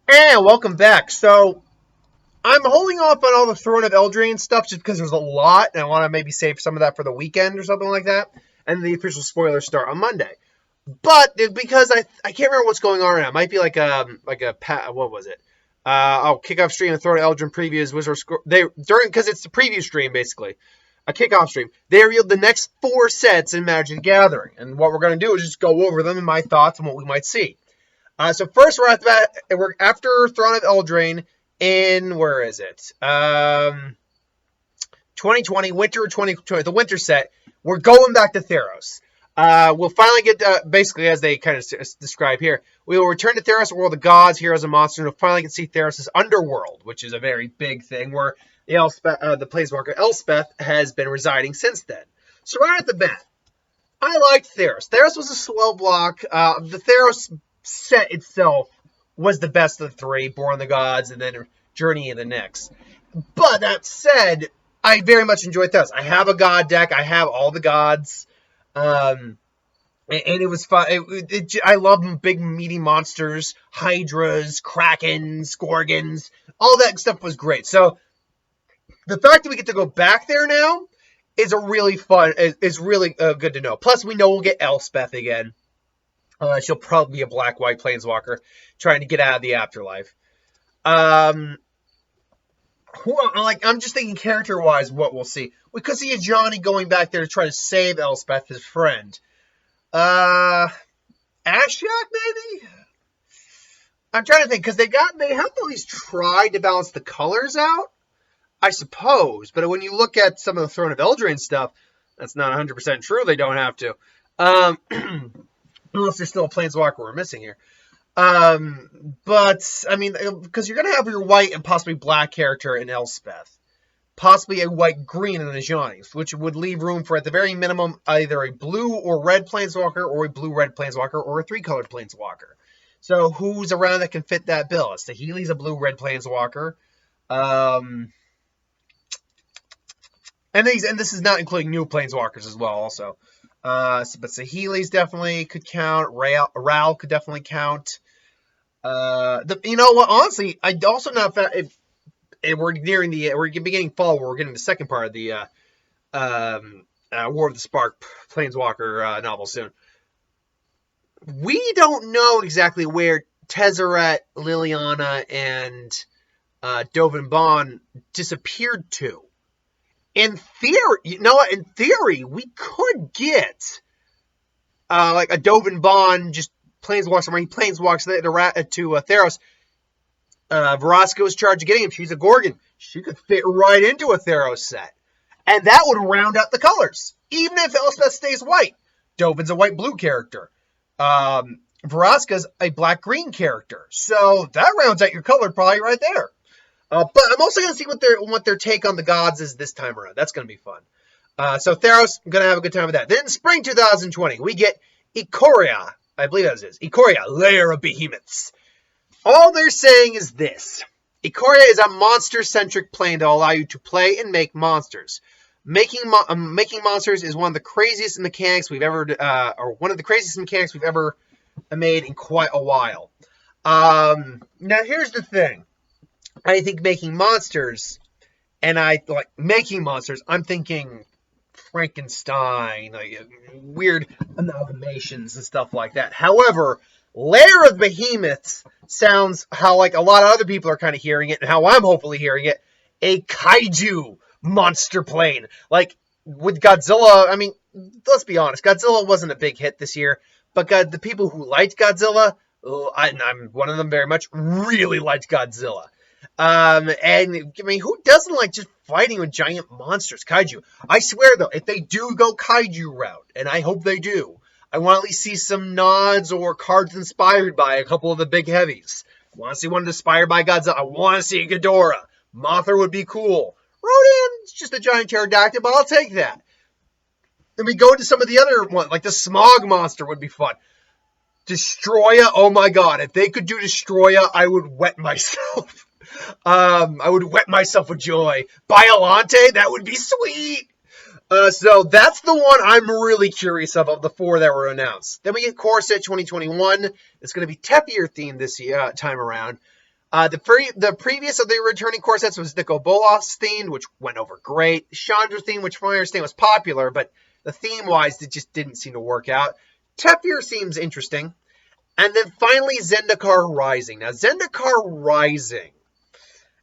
And welcome back. So I'm holding off on all the Throne of Eldraine stuff just because there's a lot, and I want to maybe save some of that for the weekend or something like that. And the official spoilers start on Monday. But because I can't remember what's going on right now. It might be what was it? I'll kick off stream and Throne of Eldraine previews. Because it's the preview stream basically, a kickoff stream. They revealed the next 4 sets in Magic the Gathering, and what we're going to do is just go over them and my thoughts on what we might see. So first, we're after Throne of Eldraine in, where is it? 2020, winter 2020, the winter set. We're going back to Theros. We'll finally get, basically, as they kind of describe here, we will return to Theros, world of gods, heroes, and monsters, and we'll finally get to see Theros' underworld, which is a very big thing, where the Planeswalker Elspeth has been residing since then. So right at the bat, I liked Theros. Theros was a swell block. The Theros set itself was the best of the 3, Born of the Gods, and then Journey in the Nyx. But that said, I very much enjoyed Theros. I have a god deck. I have all the gods. And it was fun. I love big, meaty monsters, Hydras, Krakens, Gorgons. All that stuff was great. So the fact that we get to go back there now is really good to know. Plus, we know we'll get Elspeth again. She'll probably be a black-white planeswalker trying to get out of the afterlife. I'm just thinking character-wise what we'll see. We could see a Johnny going back there to try to save Elspeth, his friend. Ashiok, maybe? I'm trying to think, because they have to at least try to balance the colors out, I suppose. But when you look at some of the Throne of Eldraine stuff, that's not 100% true. They don't have to. Unless there's still a planeswalker we're missing here. But, I mean, because you're going to have your white and possibly black character in Elspeth. Possibly a white-green in the Ajani, which would leave room for, at the very minimum, either a blue or red planeswalker, or a blue-red planeswalker, or a 3-colored planeswalker. So, who's around that can fit that bill? Saheeli's a blue-red planeswalker. And this is not including new planeswalkers as well, also. But Saheeli's definitely could count. Ral could definitely count. You know what? Honestly, I also not if we're beginning fall, where we're getting the second part of the War of the Spark Planeswalker novel soon. We don't know exactly where Tezzeret, Liliana, and Dovin Bond disappeared to. In theory, we could get like a Dovin Bond just planeswalks where he planeswalks to Theros. Vraska is charged of getting him. She's a Gorgon. She could fit right into a Theros set. And that would round out the colors. Even if Elspeth stays white. Dovin's a white-blue character. Vraska's a black-green character. So that rounds out your color probably right there. But I'm also going to see what their take on the gods is this time around. That's going to be fun. So Theros, I'm going to have a good time with that. Then spring 2020, we get Ikoria. I believe that is Ikoria, Lair of Behemoths. All they're saying is this. Ikoria is a monster-centric plane to allow you to play and make monsters. Making monsters is one of the craziest mechanics we've ever made in quite a while. Now here's the thing. I think making monsters, and I'm thinking Frankenstein, like weird amalgamations and stuff like that. However, Lair of Behemoths sounds how like a lot of other people are kind of hearing it, and how I'm hopefully hearing it, a kaiju monster plane. Like with Godzilla, I mean, let's be honest, Godzilla wasn't a big hit this year, but the people who liked Godzilla, I'm one of them very much, really liked Godzilla. And I mean, who doesn't like just fighting with giant monsters, kaiju? I swear though, if they do go kaiju route, and I hope they do, I want to at least see some nods or cards inspired by a couple of the big heavies. I want to see one inspired by Godzilla. I want to see Ghidorah. Mothra would be cool. Rodan's just a giant pterodactyl, but I'll take that. Then we go into some of the other ones, like the Smog monster would be fun. Destroya, oh my god, if they could do Destroya, I would wet myself. I would wet myself with joy. Biolante, that would be sweet. So that's the one I'm really curious of the 4 that were announced. Then we get Core Set 2021. It's going to be Tepier themed this time around. The previous of the returning core sets was Nicol Bolas themed, which went over great. Chandra theme, which from my understanding was popular, but the theme-wise, it just didn't seem to work out. Tefir seems interesting. And then finally, Zendikar Rising. Now, Zendikar Rising,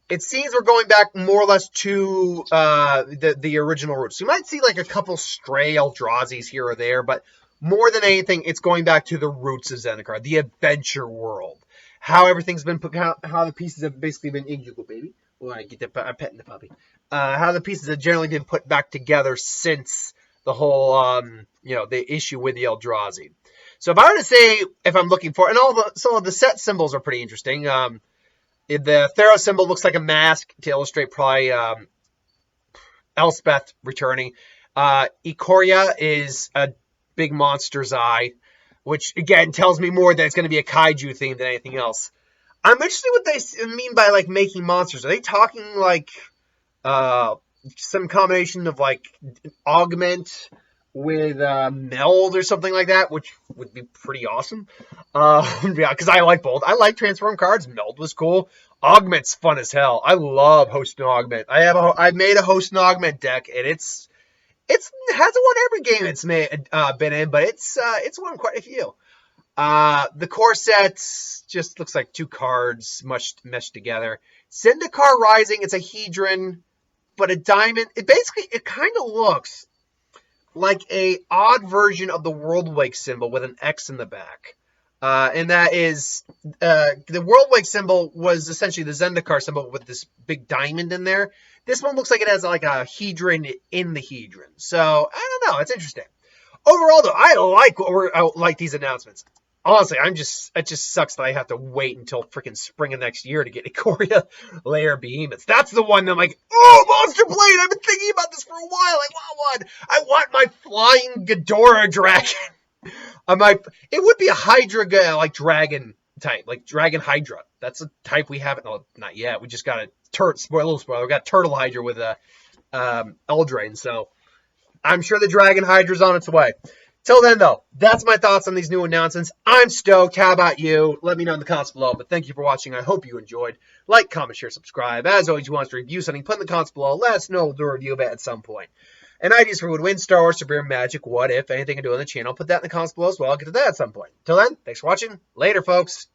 it seems we're going back more or less to the original roots. You might see like a couple stray Eldrazi's here or there, but more than anything, it's going back to the roots of Zendikar, the adventure world. How everything's been put, how the pieces have basically been, baby. Well, I get the, I'm petting the puppy. How the pieces have generally been put back together since the whole, the issue with the Eldrazi. So if I were to say, if I'm looking for, and some of the set symbols are pretty interesting. The Theros symbol looks like a mask to illustrate probably Elspeth returning. Ikoria is a big monster's eye, which again tells me more that it's going to be a kaiju theme than anything else. I'm interested what they mean by like making monsters. Are they talking like some combination of like augment with meld or something like that, which would be pretty awesome. Yeah, because I like both. I like transform cards. Meld was cool. Augment's fun as hell. I love host and augment. I made a host and augment deck, and it hasn't won every game it's been in, but it's won quite a few. The core sets just looks like 2 cards meshed together. Zendikar Rising, it's a Hedron, but a diamond. It kind of looks like a odd version of the World Wake symbol with an X in the back. And that is, the World Wake symbol was essentially the Zendikar symbol with this big diamond in there. This one looks like it has like a Hedron in the Hedron. So, I don't know. It's interesting. Overall, though, I like these announcements. Honestly, it just sucks that I have to wait until freaking spring of next year to get Ikoria Layer Behemoths. That's the one that I'm like, oh, Monster Blade! I've been thinking about this for a while. I want one. I want my flying Ghidorah dragon. It would be a Hydra, like dragon type, like Dragon Hydra. That's a type we haven't, not yet. We just got a little spoiler. We got Turtle Hydra with a Eldraine, so I'm sure the Dragon Hydra's on its way. Till then, though, that's my thoughts on these new announcements. I'm stoked. How about you? Let me know in the comments below. But thank you for watching. I hope you enjoyed. Like, comment, share, subscribe. As always, you want us to review something, put in the comments below. Let us know. We'll do a review of it at some point. And ideas for who would win, Star Wars, Supreme Magic, what if, anything I do on the channel. Put that in the comments below as well. I'll get to that at some point. Till then, thanks for watching. Later, folks.